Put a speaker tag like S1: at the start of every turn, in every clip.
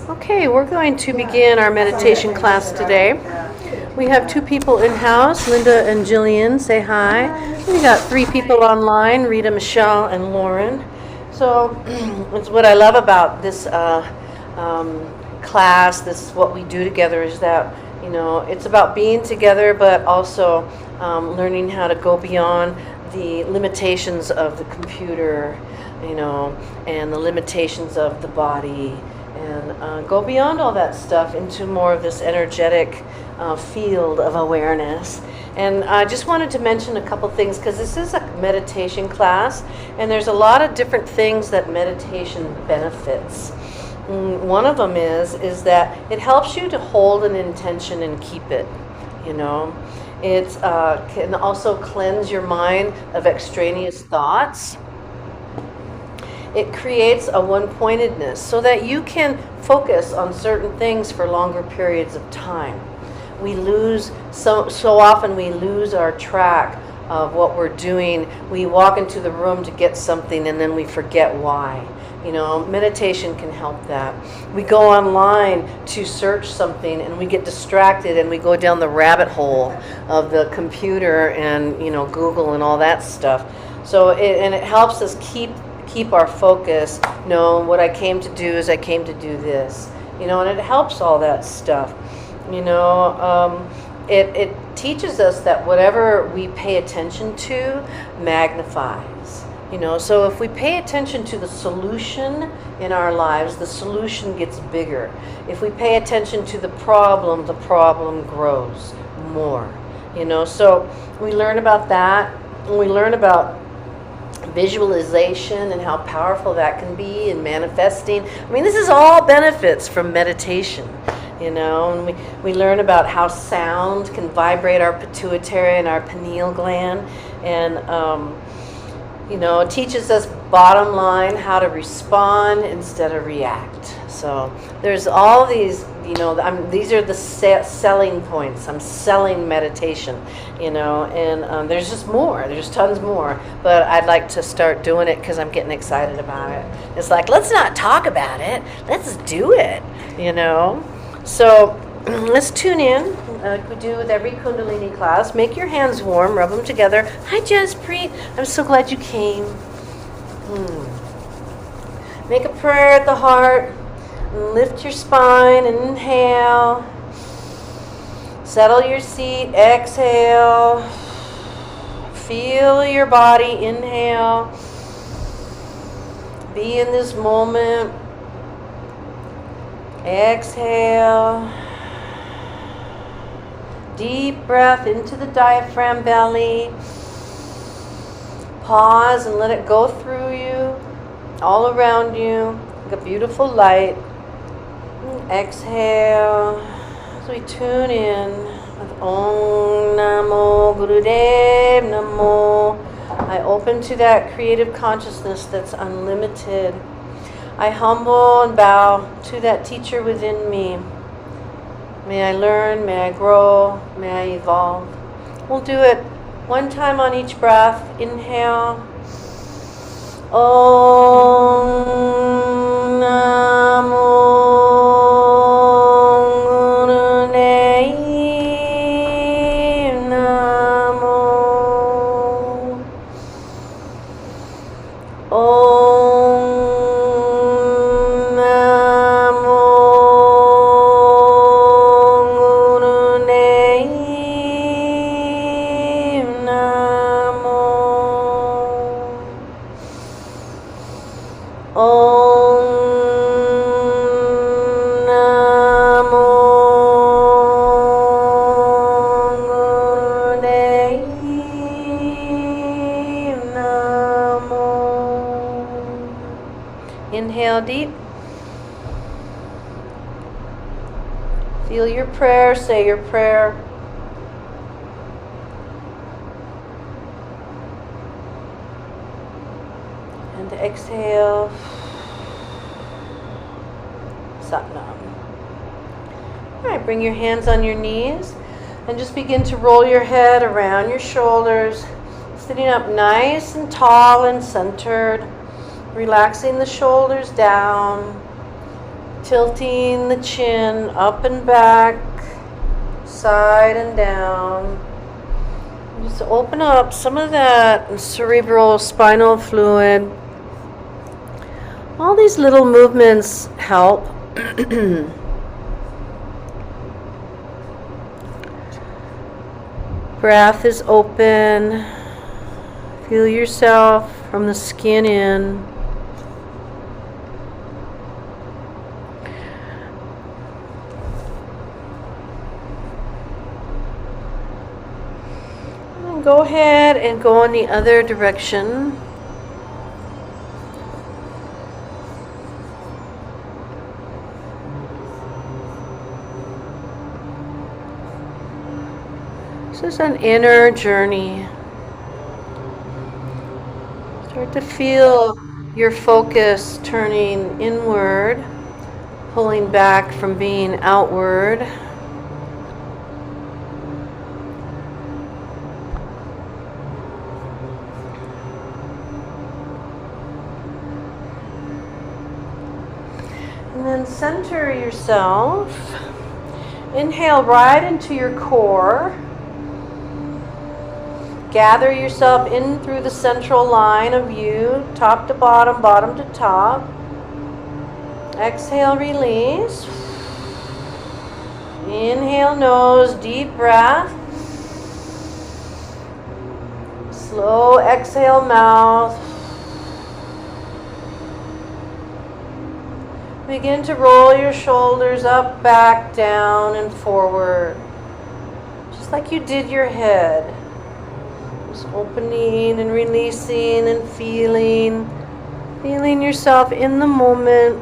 S1: Okay, we're going to begin our meditation class today. We have two people in house, Linda and Jillian. Say hi. We got three people online, Rita, Michelle, and Lauren. So it's what I love about this class. This what we do together is that it's about being together, but also learning how to go beyond the limitations of the computer, and the limitations of the body, and go beyond all that stuff into more of this energetic field of awareness. And I just wanted to mention a couple things because this is a meditation class, and there's a lot of different things that meditation benefits. One of them is that it helps you to hold an intention and keep it. It can also cleanse your mind of extraneous thoughts. It creates a one-pointedness so that you can focus on certain things for longer periods of time. We lose, so often we lose our track of what we're doing. We walk into the room to get something and then we forget why. Meditation can help that. We go online to search something and we get distracted and we go down the rabbit hole of the computer and Google and all that stuff. So it helps us keep our focus. What I came to do is I came to do this. And it helps all that stuff. It teaches us that whatever we pay attention to magnifies. So if we pay attention to the solution in our lives, the solution gets bigger. If we pay attention to the problem grows more. So we learn about that, and we learn about visualization and how powerful that can be in manifesting. This is all benefits from meditation. And we learn about how sound can vibrate our pituitary and our pineal gland, and it teaches us, bottom line, how to respond instead of react. So there's all these, these are the selling points. I'm selling meditation, and there's just more. There's tons more. But I'd like to start doing it because I'm getting excited about it. It's like, let's not talk about it. Let's do it, So let's tune in, like we do with every Kundalini class. Make your hands warm, rub them together. Hi, Jaspreet. I'm so glad you came. Make a prayer at the heart. Lift your spine. Inhale. Settle your seat. Exhale. Feel your body. Inhale. Be in this moment. Exhale. Deep breath into the diaphragm belly. Pause and let it go through you, all around you, like a beautiful light. Exhale as we tune in with Om Namo Gurudev Namo. I open to that creative consciousness that's unlimited. I humble and bow to that teacher within me. May I learn, may I grow, may I evolve. We'll do it one time on each breath. Inhale. Om Namo Gurudev Namo. Inhale deep. Feel your prayer, say your prayer. And exhale. Satnam. All right, bring your hands on your knees and just begin to roll your head around your shoulders, sitting up nice and tall and centered. Relaxing the shoulders down, tilting the chin up and back, side and down. Just open up some of that cerebral spinal fluid. All these little movements help. Breath is open. Feel yourself from the skin in. And go ahead and go in the other direction. This is an inner journey. Start to feel your focus turning inward, pulling back from being outward. And then center yourself. Inhale right into your core. Gather yourself in through the central line of you, top to bottom, bottom to top. Exhale, release. Inhale, nose, deep breath. Slow exhale, mouth. Begin to roll your shoulders up, back, down, and forward. Just like you did your head. Just opening and releasing and feeling yourself in the moment.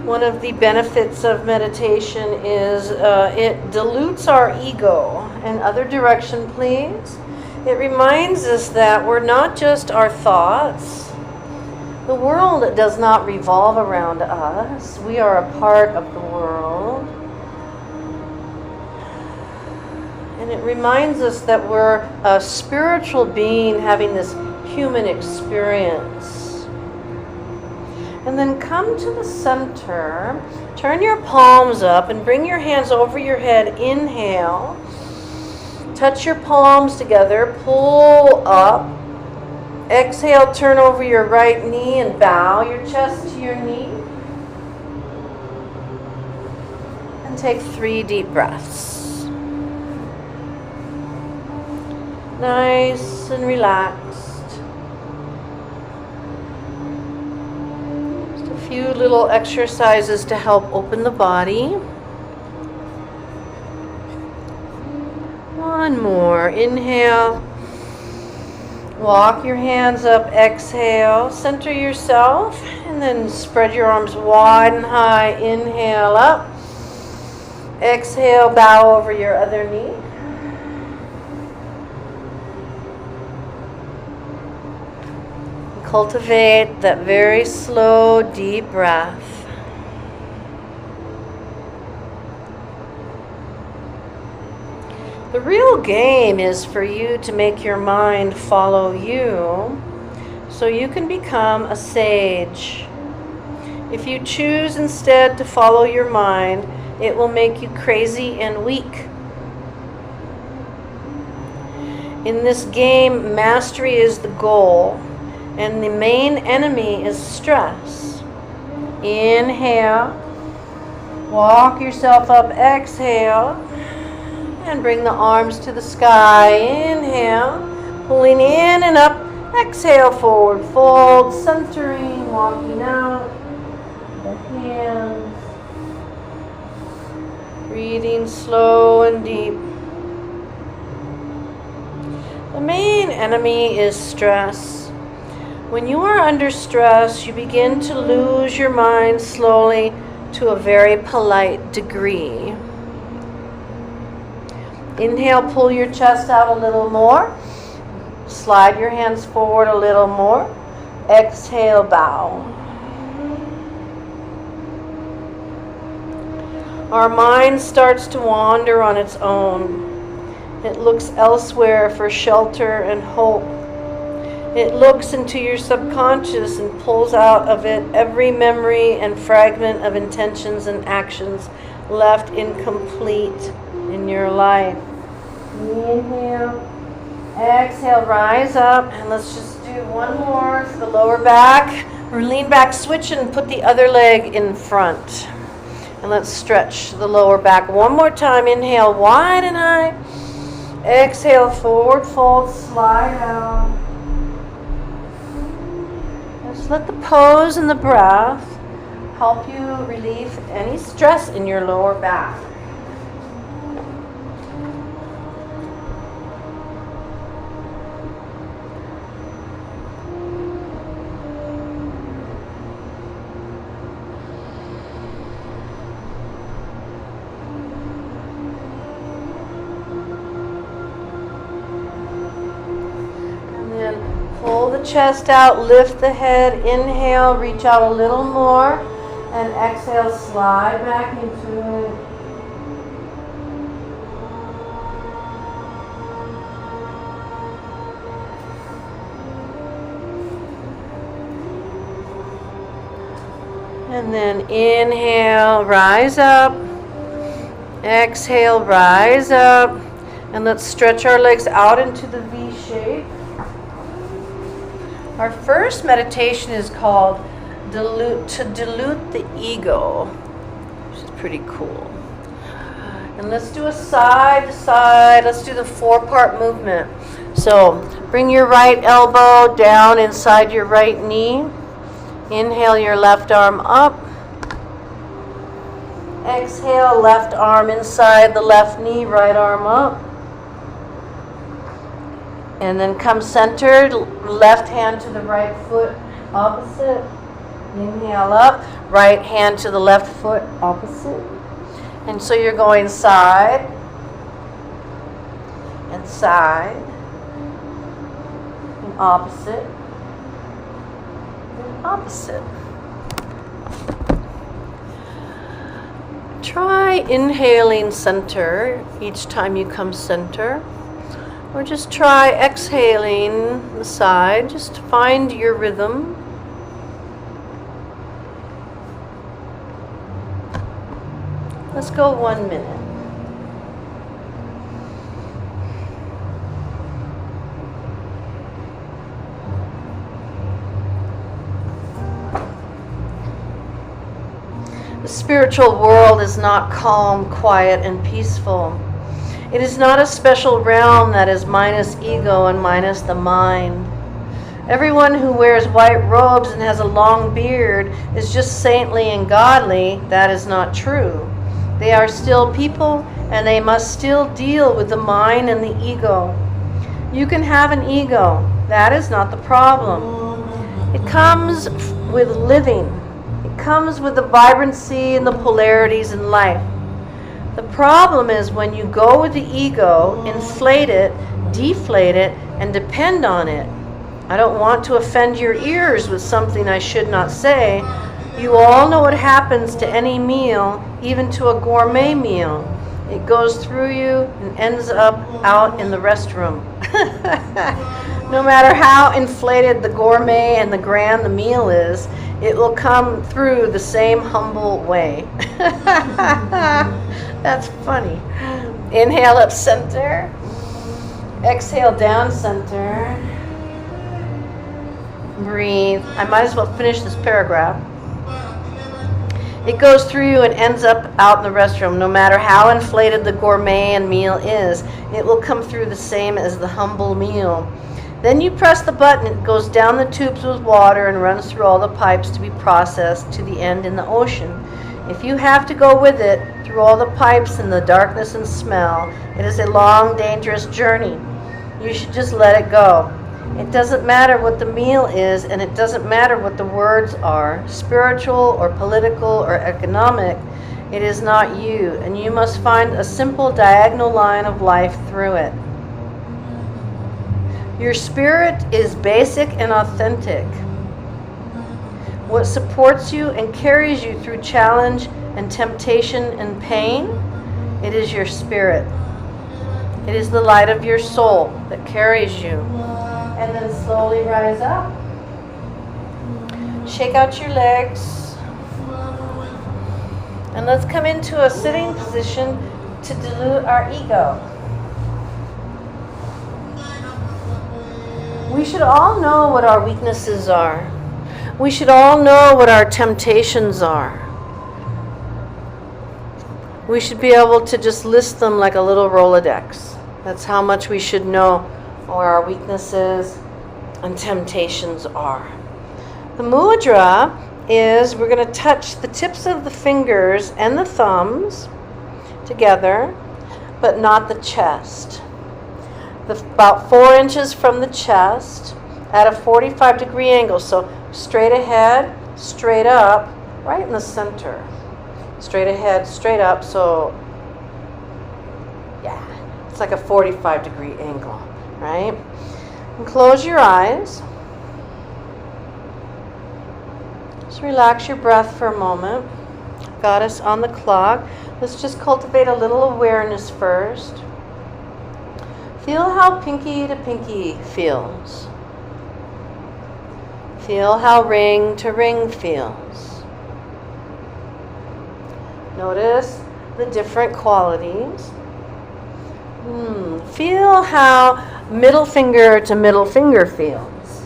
S1: One of the benefits of meditation is it dilutes our ego. And other direction, please. It reminds us that we're not just our thoughts. The world does not revolve around us. We are a part of the world. And it reminds us that we're a spiritual being having this human experience. And then come to the center. Turn your palms up and bring your hands over your head. Inhale. Touch your palms together, pull up. Exhale, turn over your right knee and bow your chest to your knee. And take 3 deep breaths. Nice and relaxed. Just a few little exercises to help open the body. One more. Inhale. Walk your hands up. Exhale. Center yourself. And then spread your arms wide and high. Inhale up. Exhale. Bow over your other knee. Cultivate that very slow, deep breath. The real game is for you to make your mind follow you so you can become a sage. If you choose instead to follow your mind, it will make you crazy and weak. In this game, mastery is the goal, and the main enemy is stress. Inhale, walk yourself up, exhale. And bring the arms to the sky. Inhale, pulling in and up. Exhale, forward fold, centering, walking out. The hands. Breathing slow and deep. The main enemy is stress. When you are under stress, you begin to lose your mind slowly to a very polite degree. Inhale, pull your chest out a little more. Slide your hands forward a little more. Exhale, bow. Our mind starts to wander on its own. It looks elsewhere for shelter and hope. It looks into your subconscious and pulls out of it every memory and fragment of intentions and actions left incomplete in your life. Inhale, exhale, rise up, and let's just do one more to the lower back. Or lean back, switch, and put the other leg in front. And let's stretch the lower back one more time. Inhale, widen high. Exhale, forward fold, slide out. Just let the pose and the breath help you relieve any stress in your lower back. Pull the chest out, lift the head, inhale, reach out a little more, and exhale, slide back into it. And then inhale, rise up, exhale, rise up, and let's stretch our legs out into the V shape. Our first meditation is called Dilute the Ego, which is pretty cool. And let's do a side to side. Let's do the 4-part movement. So bring your right elbow down inside your right knee. Inhale your left arm up. Exhale, left arm inside the left knee, right arm up. And then come centered, left hand to the right foot, opposite. Inhale up, right hand to the left foot, opposite. And so you're going side and side and opposite and opposite. Try inhaling center each time you come center. Or just try exhaling the side. Just find your rhythm. Let's go 1 minute. The spiritual world is not calm, quiet, and peaceful. It is not a special realm that is minus ego and minus the mind. Everyone who wears white robes and has a long beard is just saintly and godly. That is not true. They are still people, and they must still deal with the mind and the ego. You can have an ego. That is not the problem. It comes with living. It comes with the vibrancy and the polarities in life. The problem is when you go with the ego, inflate it, deflate it, and depend on it. I don't want to offend your ears with something I should not say. You all know what happens to any meal, even to a gourmet meal. It goes through you and ends up out in the restroom. No matter how inflated the gourmet and the grand the meal is, it will come through the same humble way. That's funny. Inhale up center. Exhale down center. Breathe. I might as well finish this paragraph. It goes through you and ends up out in the restroom. No matter how inflated the gourmet and meal is, it will come through the same as the humble meal. Then you press the button, it goes down the tubes with water and runs through all the pipes to be processed to the end in the ocean. If you have to go with it through all the pipes and the darkness and smell, it is a long, dangerous journey. You should just let it go. It doesn't matter what the meal is, and it doesn't matter what the words are, spiritual or political or economic. It is not you, and you must find a simple diagonal line of life through it. Your spirit is basic and authentic. What supports you and carries you through challenge and temptation and pain? It is your spirit. It is the light of your soul that carries you. And then slowly rise up. Shake out your legs. And let's come into a sitting position to dilute our ego. We should all know what our weaknesses are. We should all know what our temptations are. We should be able to just list them like a little Rolodex. That's how much we should know where our weaknesses and temptations are. The mudra is we're going to touch the tips of the fingers and the thumbs together, but not the chest. About 4 inches from the chest at a 45-degree angle. So straight ahead, straight up, right in the center. Straight ahead, straight up. So, yeah, it's like a 45-degree angle, right? And close your eyes. Just relax your breath for a moment. Got us on the clock. Let's just cultivate a little awareness first. Feel how pinky to pinky feels. Feel how ring to ring feels. Notice the different qualities. Feel how middle finger to middle finger feels.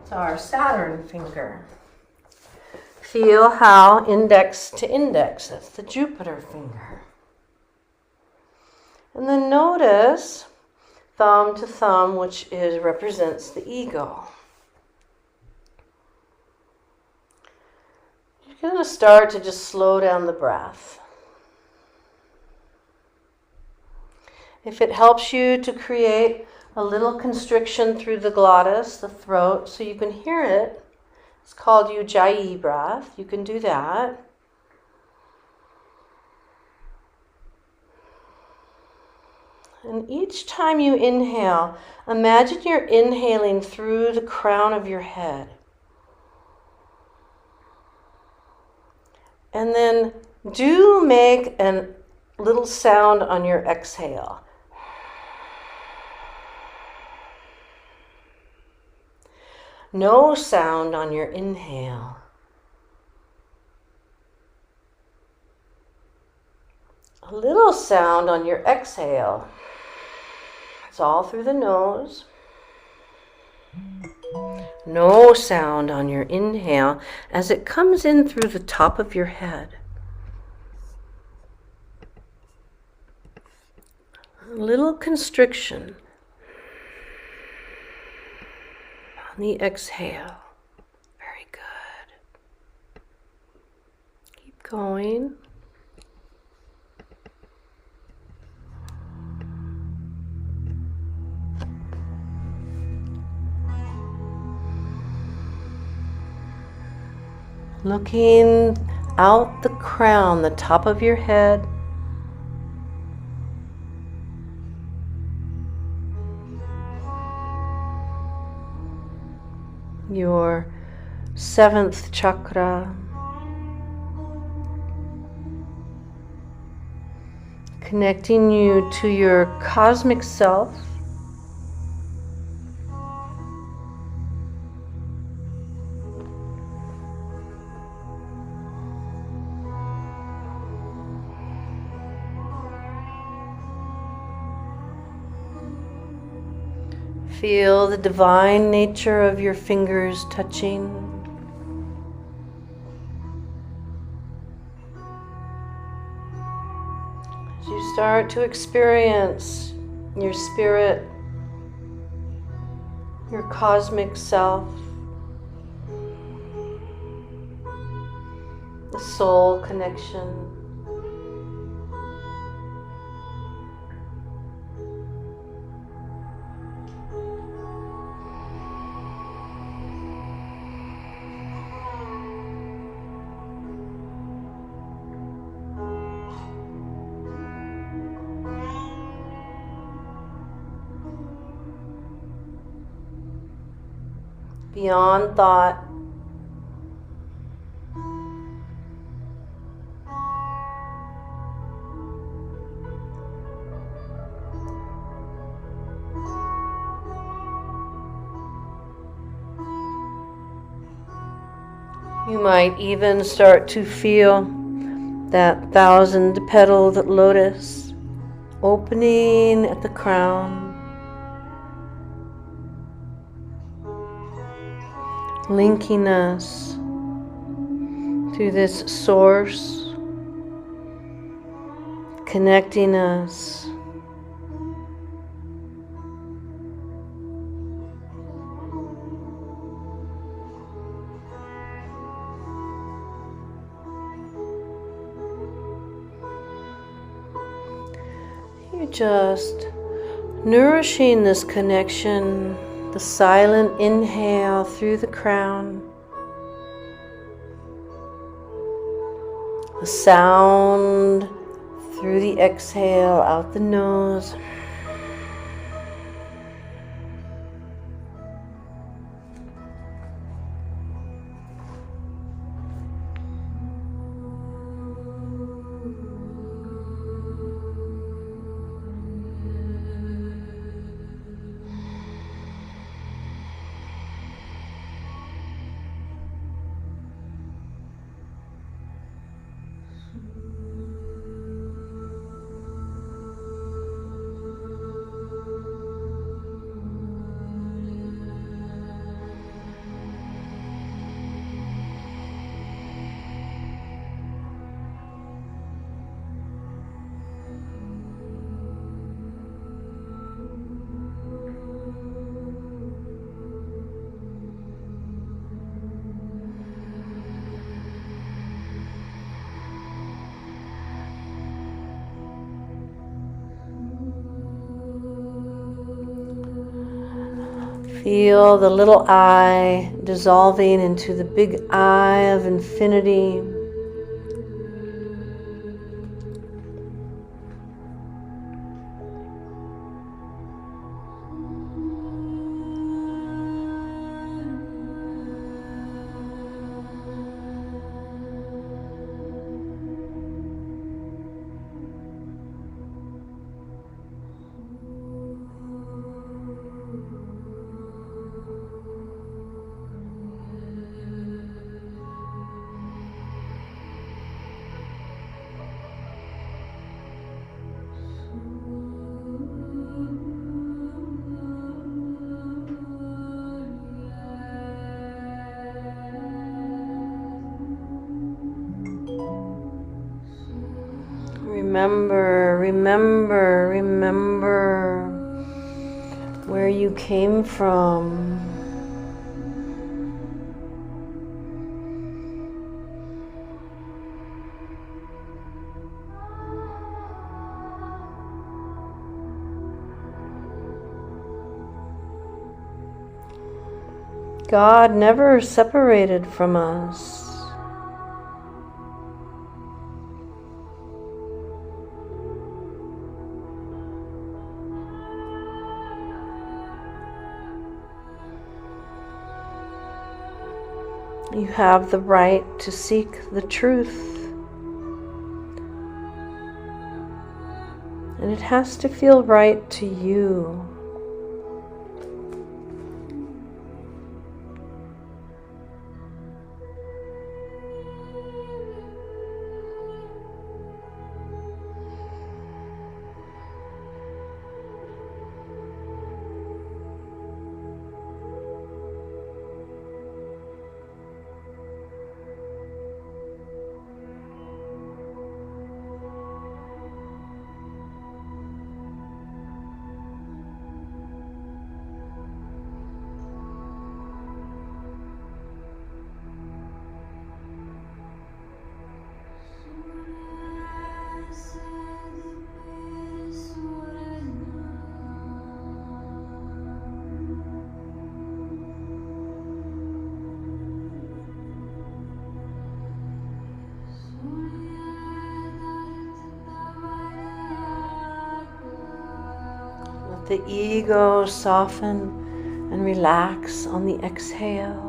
S1: It's our Saturn finger. Feel how index to index, that's the Jupiter finger. And then notice thumb to thumb, which represents the ego. You're going to start to just slow down the breath. If it helps you to create a little constriction through the glottis, the throat, so you can hear it, it's called Ujjayi breath. You can do that. And each time you inhale, imagine you're inhaling through the crown of your head. And then do make a little sound on your exhale. No sound on your inhale. A little sound on your exhale. It's all through the nose. No sound on your inhale as it comes in through the top of your head. A little constriction on the exhale. Very good. Keep going. Looking out the crown, the top of your head. Your 7th chakra. Connecting you to your cosmic self. Feel the divine nature of your fingers touching. As you start to experience your spirit, your cosmic self, the soul connection. beyond thought. You might even start to feel that 1,000-petaled lotus opening at the crown, linking us to this source, connecting us. You're just nourishing this connection, the silent inhale through the crown, the sound through the exhale out the nose. Feel the little eye dissolving into the big eye of infinity. Remember where you came from. God never separated from us. You have the right to seek the truth. And it has to feel right to you. The ego soften and relax on the exhale.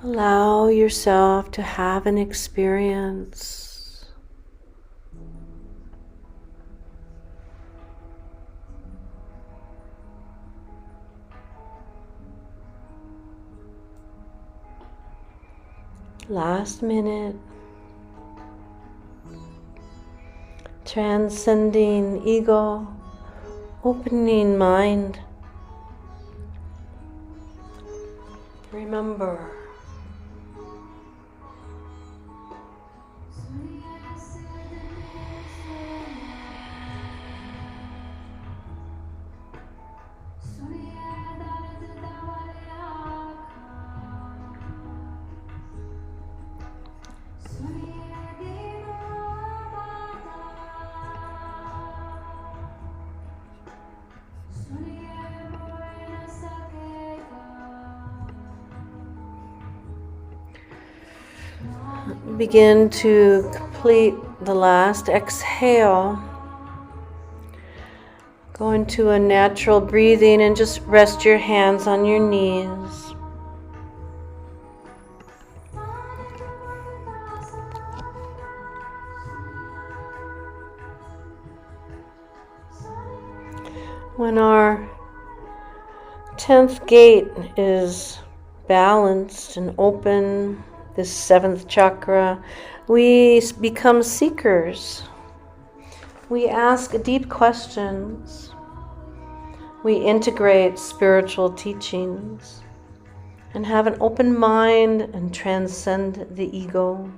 S1: Allow yourself to have an experience. Last minute. Transcending ego, opening mind. Remember. Begin to complete the last exhale. Go into a natural breathing and just rest your hands on your knees. When our 10th gate is balanced and open, this 7th chakra, we become seekers. We ask deep questions. We integrate spiritual teachings and have an open mind and transcend the ego.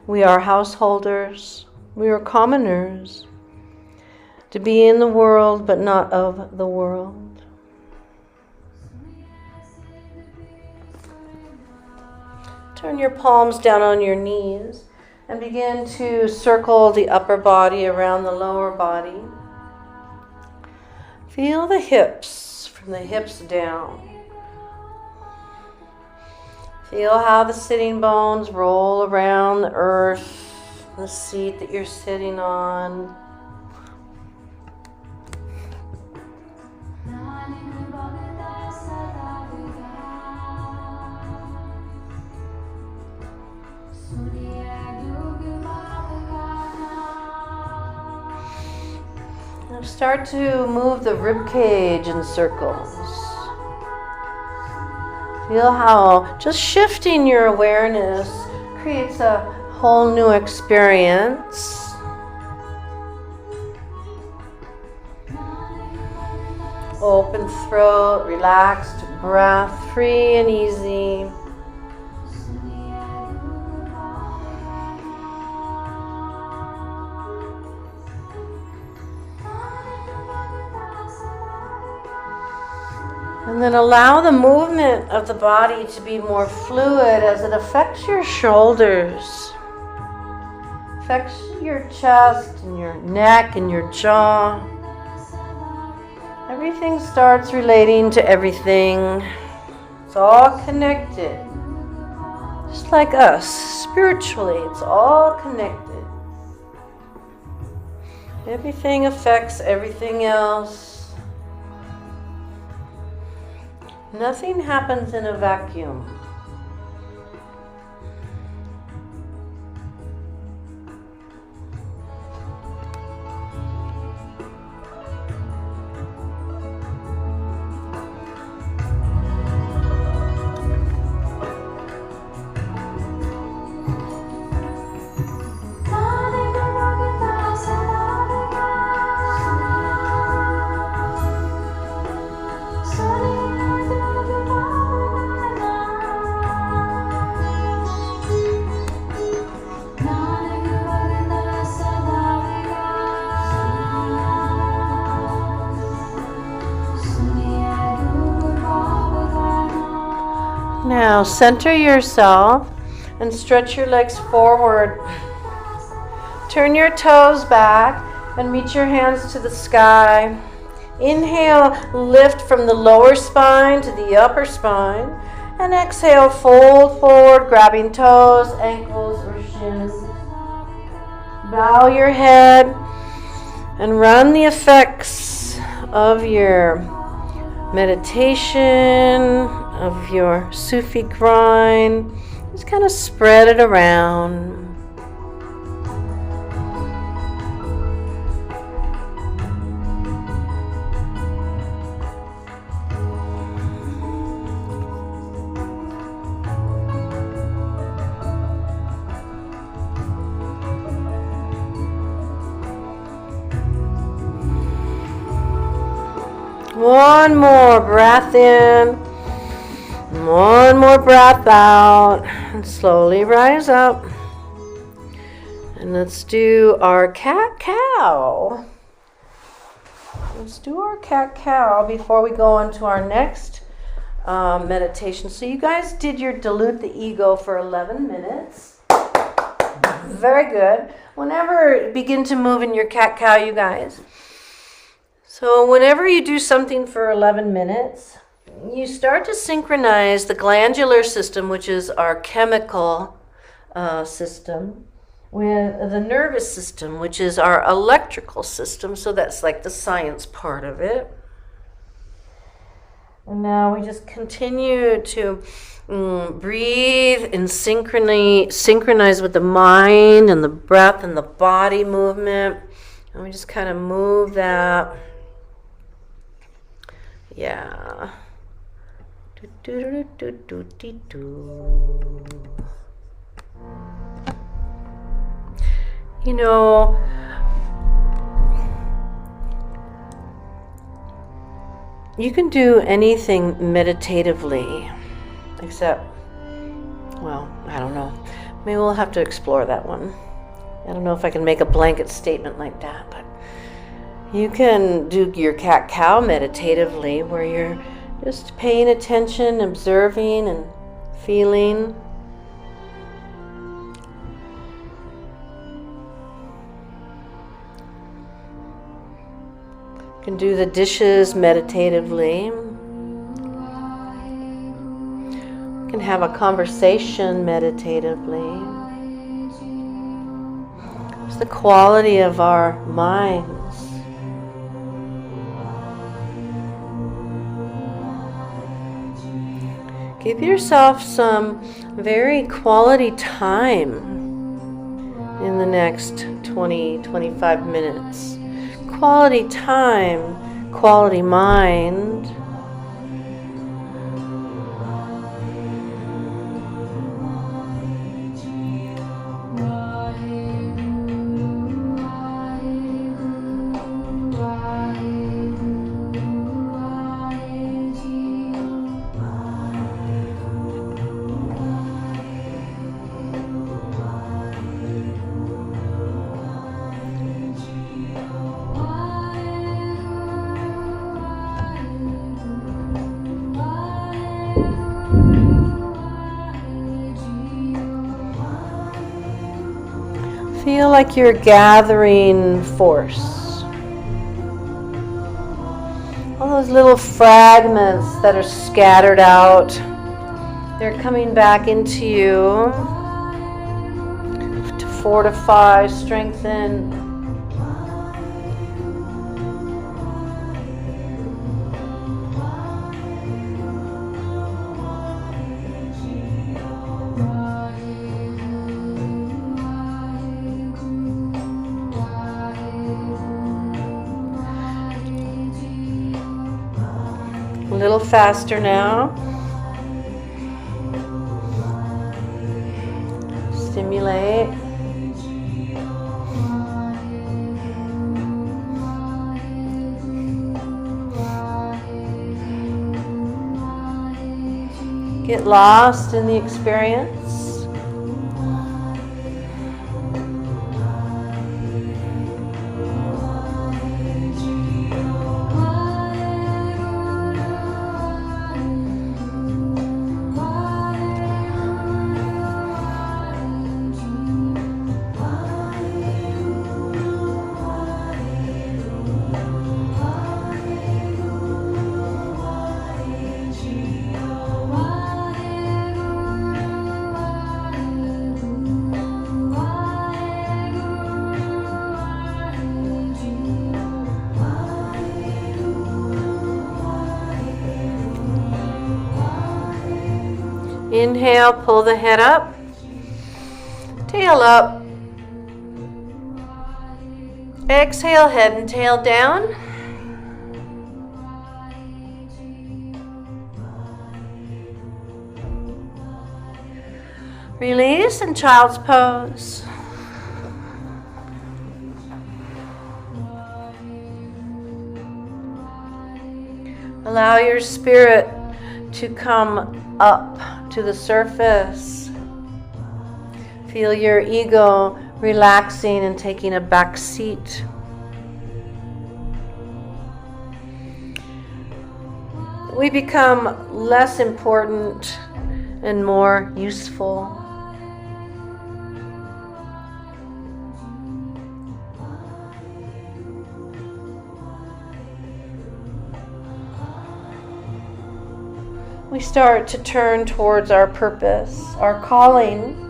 S1: We are householders. We are commoners. To be in the world but not of the world. Turn your palms down on your knees and begin to circle the upper body around the lower body. Feel the hips from the hips down. Feel how the sitting bones roll around the earth, the seat that you're sitting on. Start to move the rib cage in circles. Feel how just shifting your awareness creates a whole new experience. Open throat, relaxed breath, free and easy. And then allow the movement of the body to be more fluid as it affects your shoulders, affects your chest and your neck and your jaw. Everything starts relating to everything. It's all connected. Just like us, spiritually, it's all connected. Everything affects everything else. Nothing happens in a vacuum. Now center yourself and stretch your legs forward. Turn your toes back and reach your hands to the sky. Inhale, lift from the lower spine to the upper spine. And exhale, fold forward, grabbing toes, ankles, or shins. Bow your head and run the effects of your meditation, of your Sufi grind. Just kind of spread it around. One more breath in, one more breath out, and slowly rise up. And let's do our cat-cow. Let's do our cat-cow before we go on to our next meditation. So you guys did your dilute the ego for 11 minutes. Very good. Whenever begin to move in your cat-cow, you guys. So whenever you do something for 11 minutes, you start to synchronize the glandular system, which is our chemical system, with the nervous system, which is our electrical system. So that's like the science part of it. And now we just continue to breathe and synchronize with the mind and the breath and the body movement. And we just kind of move that. Yeah. You know, you can do anything meditatively, except, well, I don't know. Maybe we'll have to explore that one. I don't know if I can make a blanket statement like that, but you can do your cat-cow meditatively, where you're just paying attention, observing, and feeling. You can do the dishes meditatively. You can have a conversation meditatively. It's the quality of our minds. Give yourself some very quality time in the next 20-25 minutes. Quality time, quality mind. Feel like you're gathering force. All those little fragments that are scattered out, they're coming back into you to fortify, strengthen. A little faster now. Stimulate. Get lost in the experience. Inhale, pull the head up, tail up. Exhale, head and tail down. Release in child's pose. Allow your spirit to come up to the surface. Feel your ego relaxing and taking a back seat. We become less important and more useful. We start to turn towards our purpose, our calling.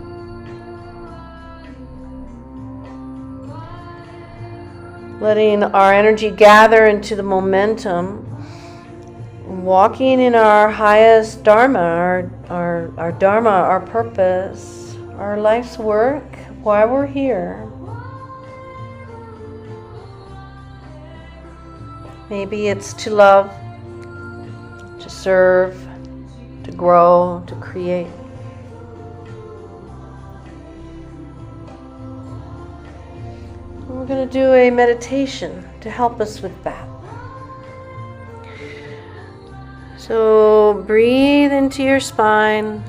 S1: Letting our energy gather into the momentum, walking in our highest dharma, our dharma, our purpose, our life's work, why we're here. Maybe it's to love, to serve, to grow, to create. We're going to do a meditation to help us with that. So breathe into your spine.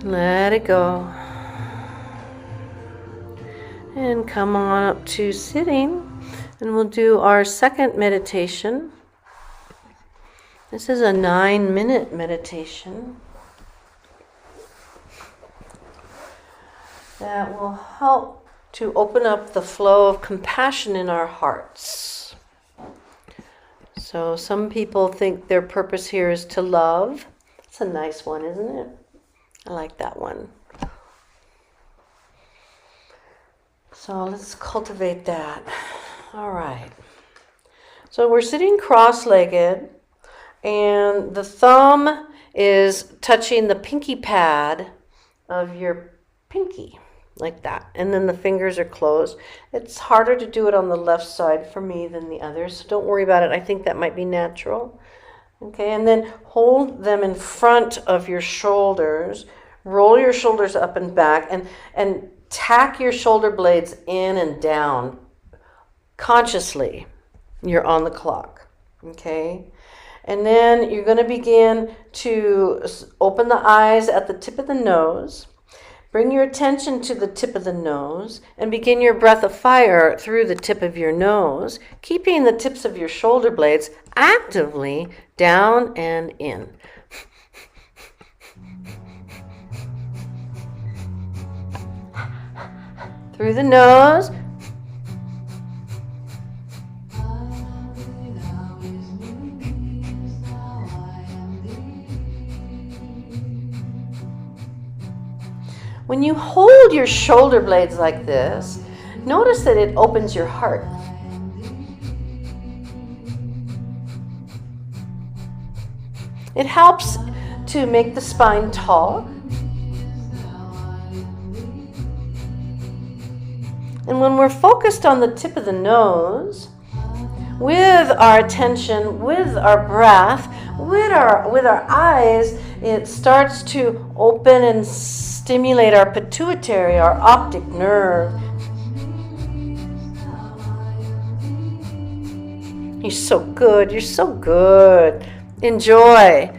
S1: Let it go. And come on up to sitting. And we'll do our second meditation. This is a 9-minute meditation that will help to open up the flow of compassion in our hearts. So some people think their purpose here is to love. It's a nice one, isn't it? I like that one. So let's cultivate that. All right. So we're sitting cross-legged, and the thumb is touching the pinky pad of your pinky, like that. And then the fingers are closed. It's harder to do it on the left side for me than the others, so don't worry about it. I think that might be natural. Okay, and then hold them in front of your shoulders. Roll your shoulders up and back, and tack your shoulder blades in and down consciously. You're on the clock. Okay? And then you're going to begin to open the eyes at the tip of the nose. Bring your attention to the tip of the nose and begin your breath of fire through the tip of your nose, keeping the tips of your shoulder blades actively down and in. Through the nose. When you hold your shoulder blades like this, notice that it opens your heart. It helps to make the spine tall. And when we're focused on the tip of the nose, with our attention, with our breath, with our eyes, it starts to open and stimulate our pituitary, our optic nerve. You're so good. You're so good. Enjoy.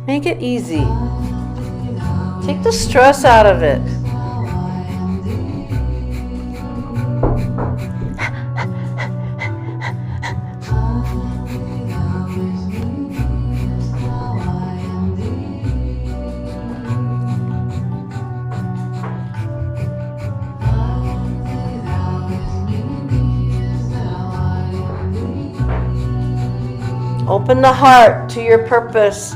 S1: Make it easy. Take the stress out of it. Open the heart to your purpose.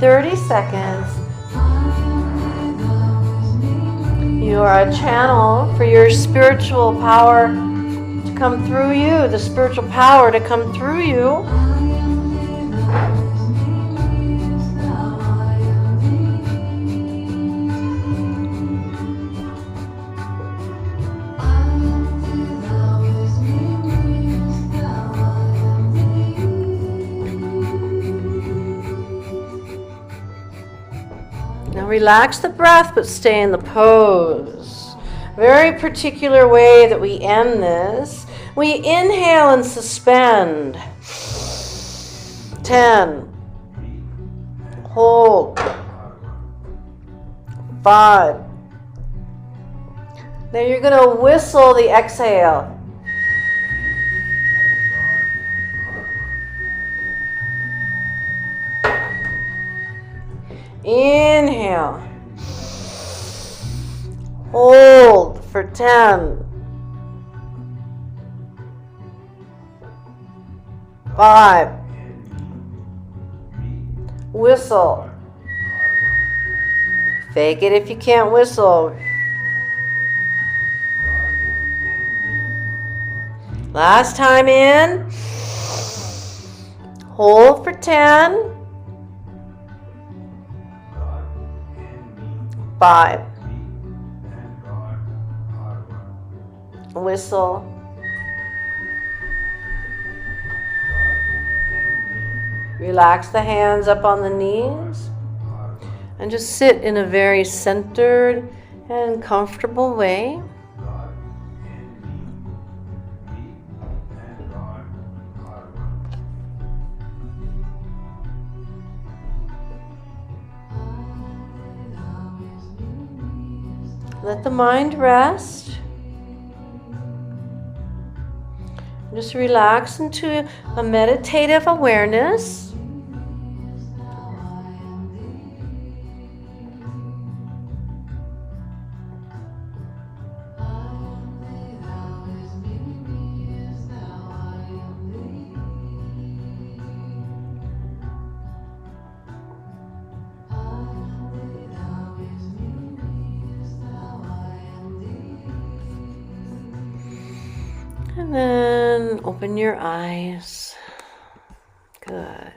S1: "30 seconds. You are a channel for your spiritual power to come through you, the spiritual power to come through you. Now relax the breath, but stay in the pose. Very particular way that we end this. We inhale and suspend. 10. Hold. 5. Now you're going to whistle the exhale. Inhale. Hold for 10. 5. Whistle. Fake it if you can't whistle. Last time in. Hold for 10. 5. Whistle. Relax the hands up on the knees and just sit in a very centered and comfortable way. Let the mind rest. Just relax into a meditative awareness. And then open your eyes. Good.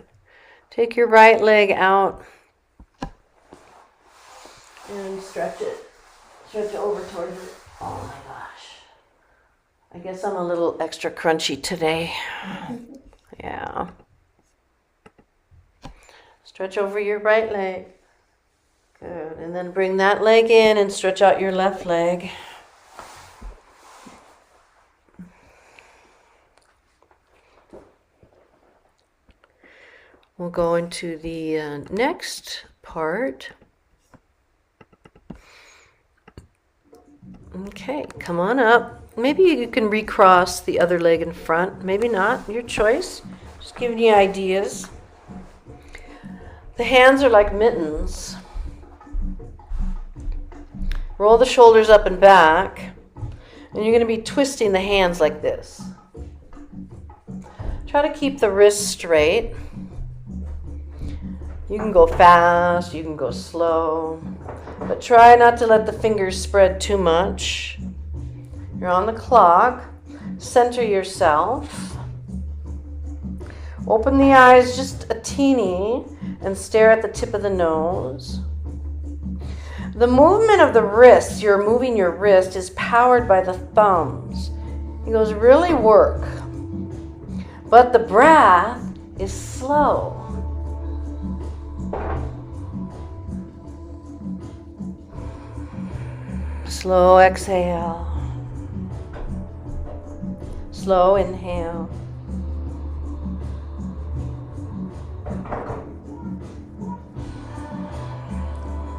S1: Take your right leg out and stretch it. Stretch it over towards it. Oh my gosh. I guess I'm a little extra crunchy today. Yeah. Stretch over your right leg. Good. And then bring that leg in and stretch out your left leg. We'll go into the next part. Okay, come on up. Maybe you can recross the other leg in front. Maybe not. Your choice. Just giving you ideas. The hands are like mittens. Roll the shoulders up and back. And you're going to be twisting the hands like this. Try to keep the wrists straight. You can go fast, you can go slow, but try not to let the fingers spread too much. You're on the clock. Center yourself. Open the eyes just a teeny and stare at the tip of the nose. The movement of the wrist, you're moving your wrist, is powered by the thumbs. It goes really work. But the breath is slow. Slow exhale. Slow inhale.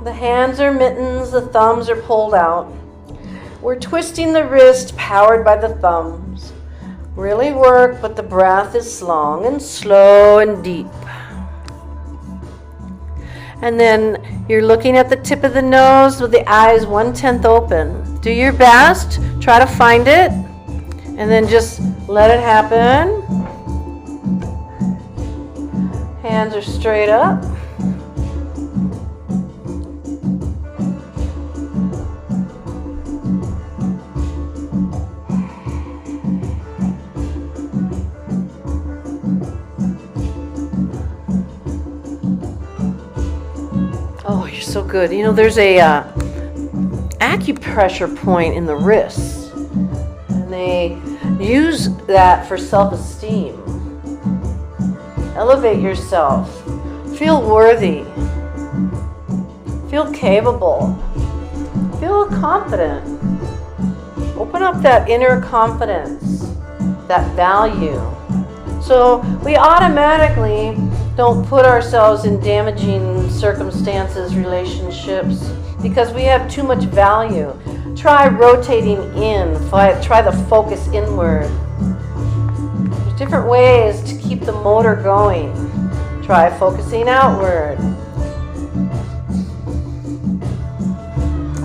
S1: The hands are mittens, the thumbs are pulled out. We're twisting the wrist, powered by the thumbs. Really work, but the breath is long and slow and deep. And then you're looking at the tip of the nose with the eyes 1/10 open. Do your best. Try to find it. And then just let it happen. Hands are straight up. Oh, you're so good. You know, there's a acupressure point in the wrists, and they use that for self-esteem. Elevate yourself. Feel worthy. Feel capable. Feel confident. Open up that inner confidence, that value. So we automatically don't put ourselves in damaging circumstances, relationships, because we have too much value. Try rotating in. Try the focus inward. There's different ways to keep the motor going. Try focusing outward.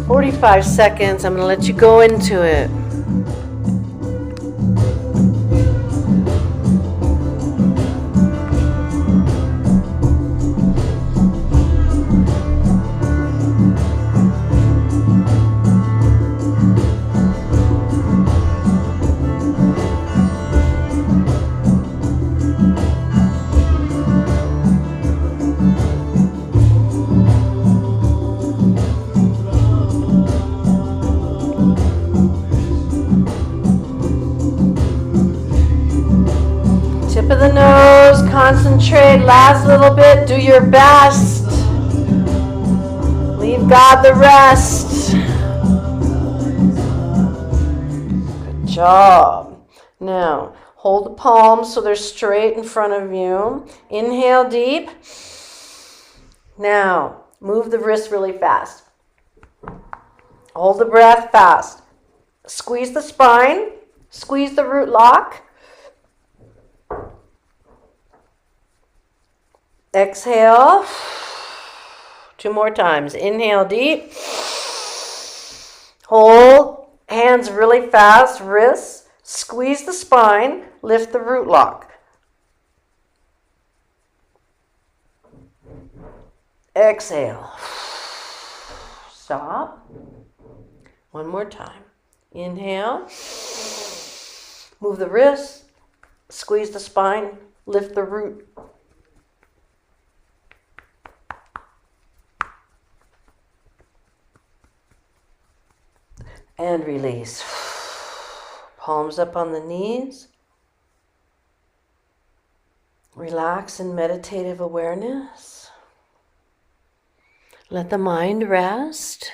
S1: 45 seconds. I'm going to let you go into it. Tip of the nose, concentrate, last little bit, do your best. Leave God the rest. Good job. Now, hold the palms so they're straight in front of you. Inhale deep. Now, move the wrist really fast. Hold the breath fast. Squeeze the spine. Squeeze the root lock. Exhale. 2 more times. Inhale deep. Hold. Hands really fast. Wrists. Squeeze the spine. Lift the root lock. Exhale. Stop. 1 more time. Inhale. Move the wrists. Squeeze the spine. Lift the root. And release. Palms up on the knees. Relax in meditative awareness. Let the mind rest.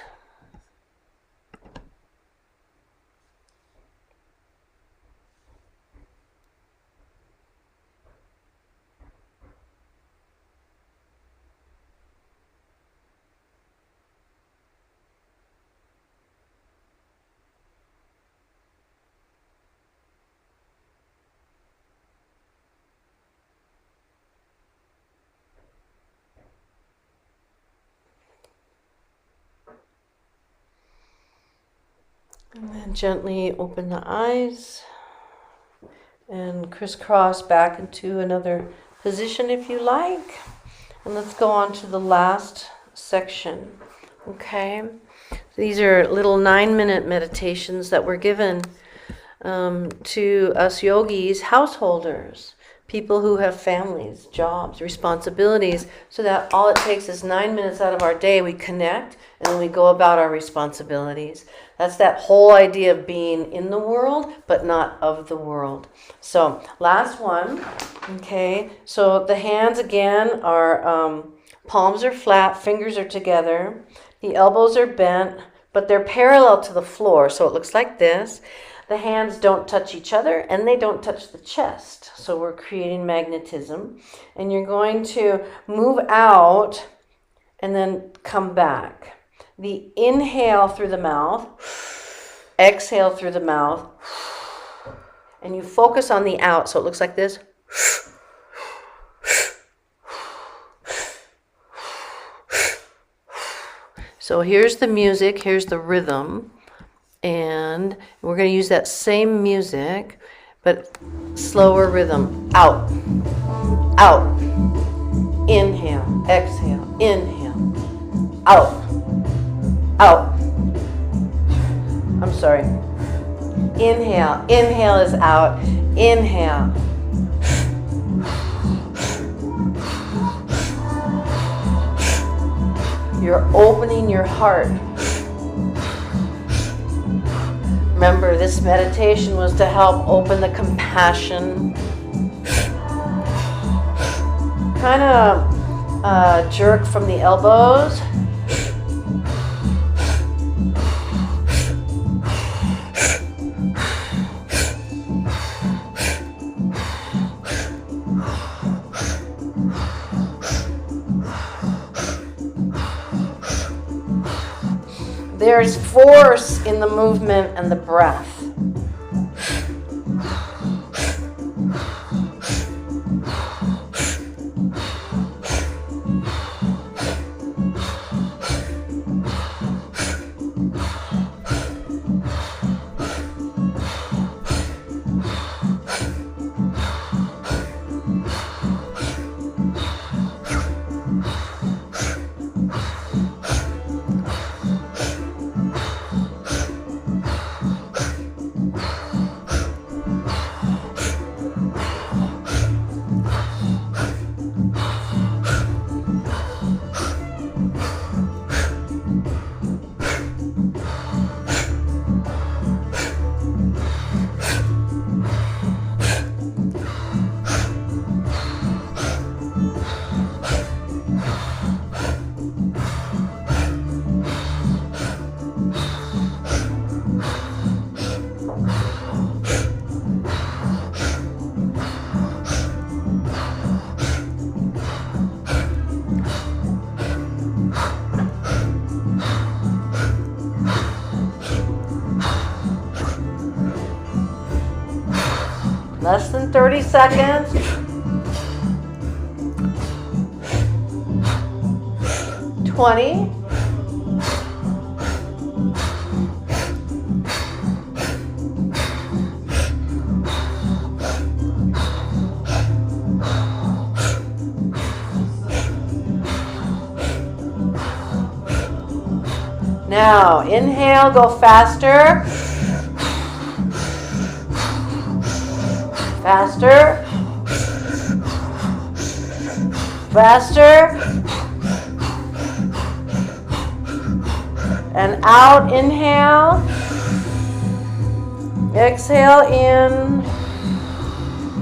S1: And then gently open the eyes and crisscross back into another position if you like. And let's go on to the last section. Okay? These are little 9-minute meditations that were given to us yogis, householders, people who have families, jobs, responsibilities, so that all it takes is 9 minutes out of our day, we connect, and then we go about our responsibilities. That's that whole idea of being in the world, but not of the world. So, last one. Okay, so the hands again are, palms are flat, fingers are together. The elbows are bent, but they're parallel to the floor, so it looks like this. The hands don't touch each other, and they don't touch the chest. So we're creating magnetism. And you're going to move out and then come back. The inhale through the mouth, exhale through the mouth, and you focus on the out, so it looks like this. So here's the music, here's the rhythm, and we're going to use that same music, but slower rhythm. Out, out, inhale, exhale, inhale, out, out. I'm sorry. Inhale, inhale is out, inhale. You're opening your heart. Remember, this meditation was to help open the compassion. Kind of jerk from the elbows. There's force in the movement and the breath. Less than 30 seconds. Twenty. Now, inhale, go faster. Faster. Faster. And out, inhale. Exhale in.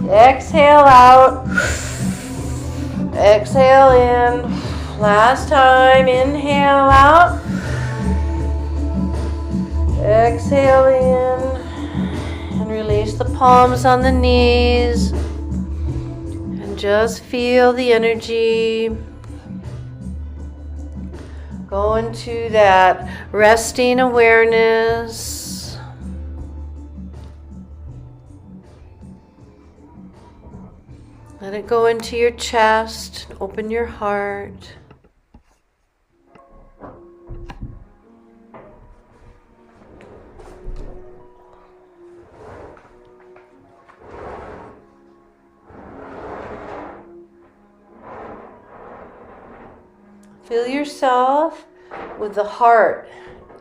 S1: Exhale out. Exhale in. Last time, inhale out. Exhale in. And release the palms on the knees. And just feel the energy. Go into that resting awareness. Let it go into your chest. Open your heart. Feel yourself with the heart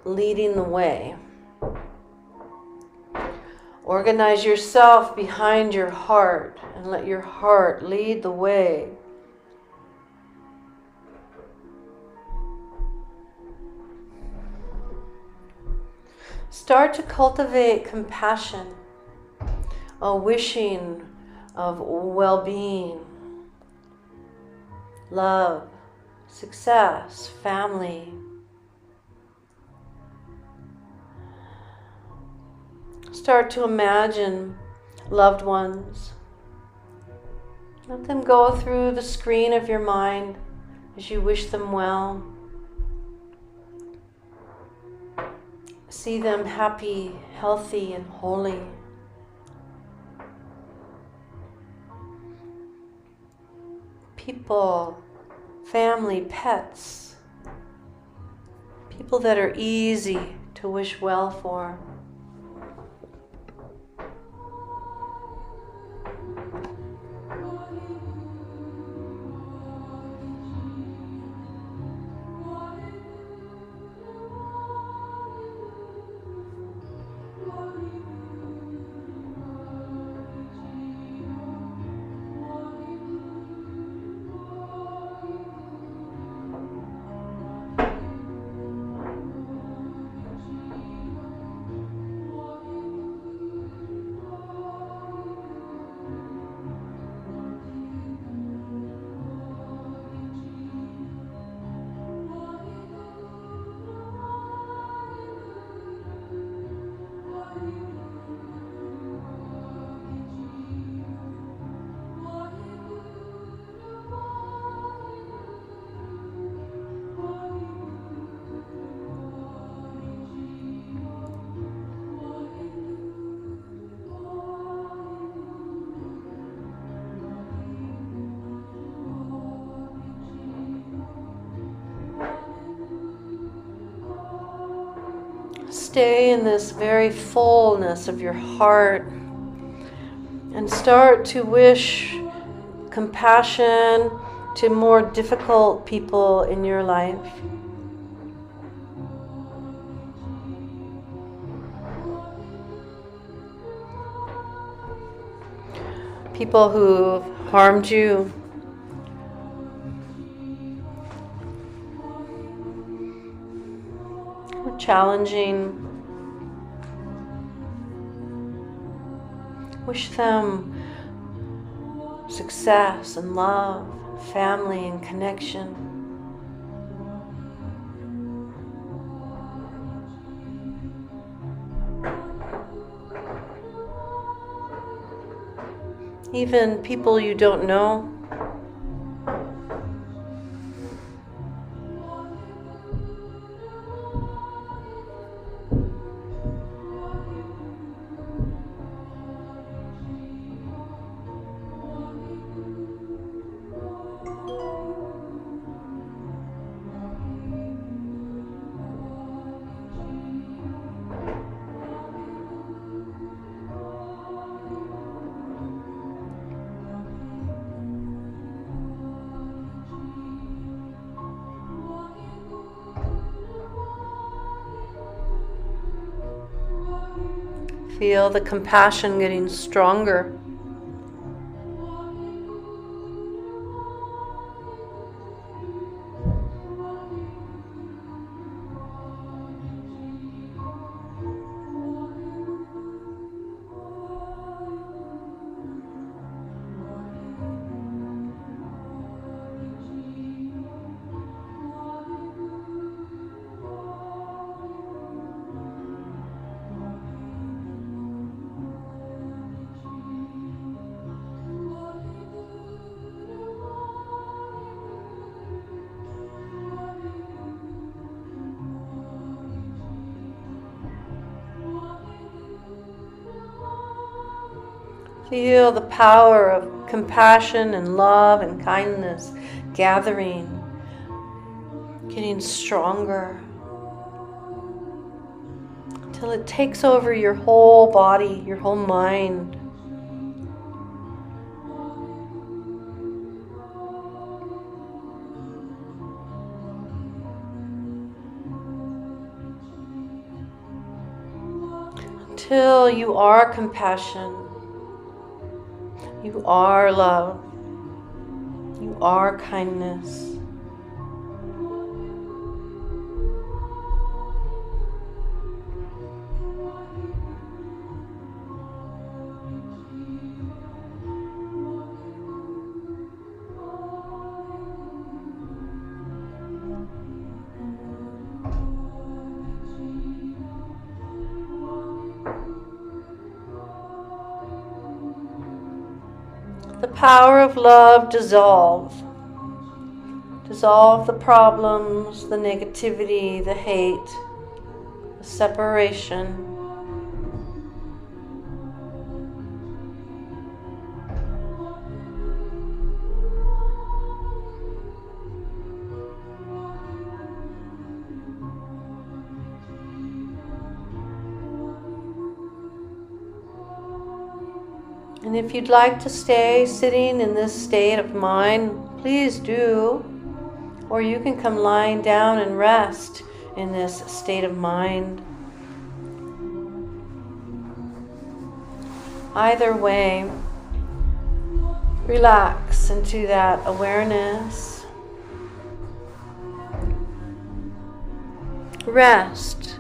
S1: leading the way. Organize yourself behind your heart and let your heart lead the way. Start to cultivate compassion, a wishing of well-being, love, success, family. Start to imagine loved ones. Let them go through the screen of your mind as you wish them well. See them happy, healthy, and holy. People, family, pets. People that are easy to wish well for. Stay in this very fullness of your heart and start to wish compassion to more difficult people in your life. People who've harmed you. Or challenging. Wish them success and love, family and connection. Even people you don't know. Feel the compassion getting stronger. Feel the power of compassion and love and kindness gathering, getting stronger, until it takes over your whole body, your whole mind. Until you are compassion. You are love. You are kindness. The power of love dissolve. Dissolve the problems, the negativity, the hate, the separation. And if you'd like to stay sitting in this state of mind, please do. Or you can come lying down and rest in this state of mind. Either way, relax into that awareness. Rest.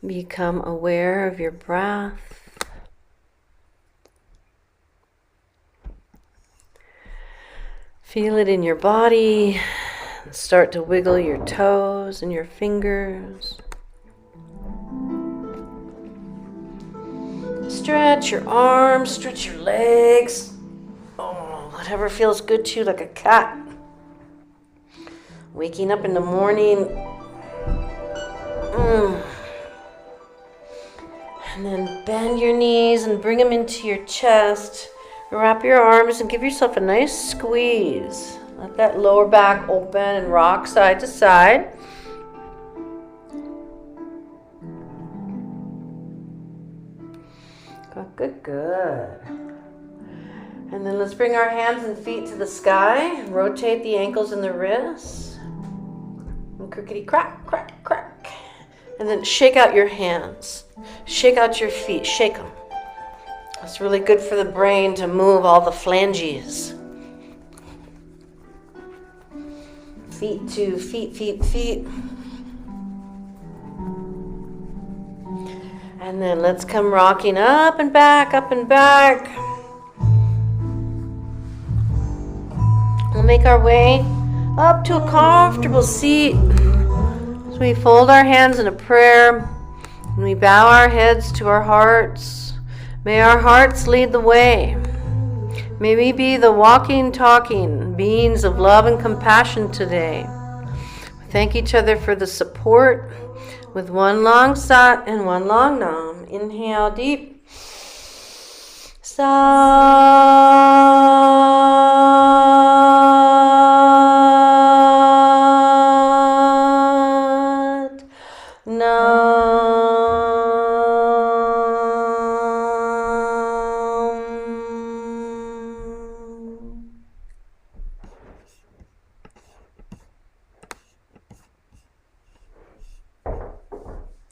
S1: Become aware of your breath. Feel it in your body. Start to wiggle your toes and your fingers. Stretch your arms, stretch your legs. Oh, whatever feels good to you, like a cat. Waking up in the morning. And then bend your knees and bring them into your chest. Wrap your arms and give yourself a nice squeeze. Let that lower back open and rock side to side. Good, good. And then let's bring our hands and feet to the sky. Rotate the ankles and the wrists. And crickety crack, crack, crack. And then shake out your hands. Shake out your feet. Shake them. It's really good for the brain to move all the phalanges. Feet to feet, feet, feet. And then let's come rocking up and back, up and back. We'll make our way up to a comfortable seat. So we fold our hands in a prayer and we bow our heads to our hearts. May our hearts lead the way. May we be the walking, talking beings of love and compassion today. We thank each other for the support with one long sat and one long nam. Inhale deep. Sa.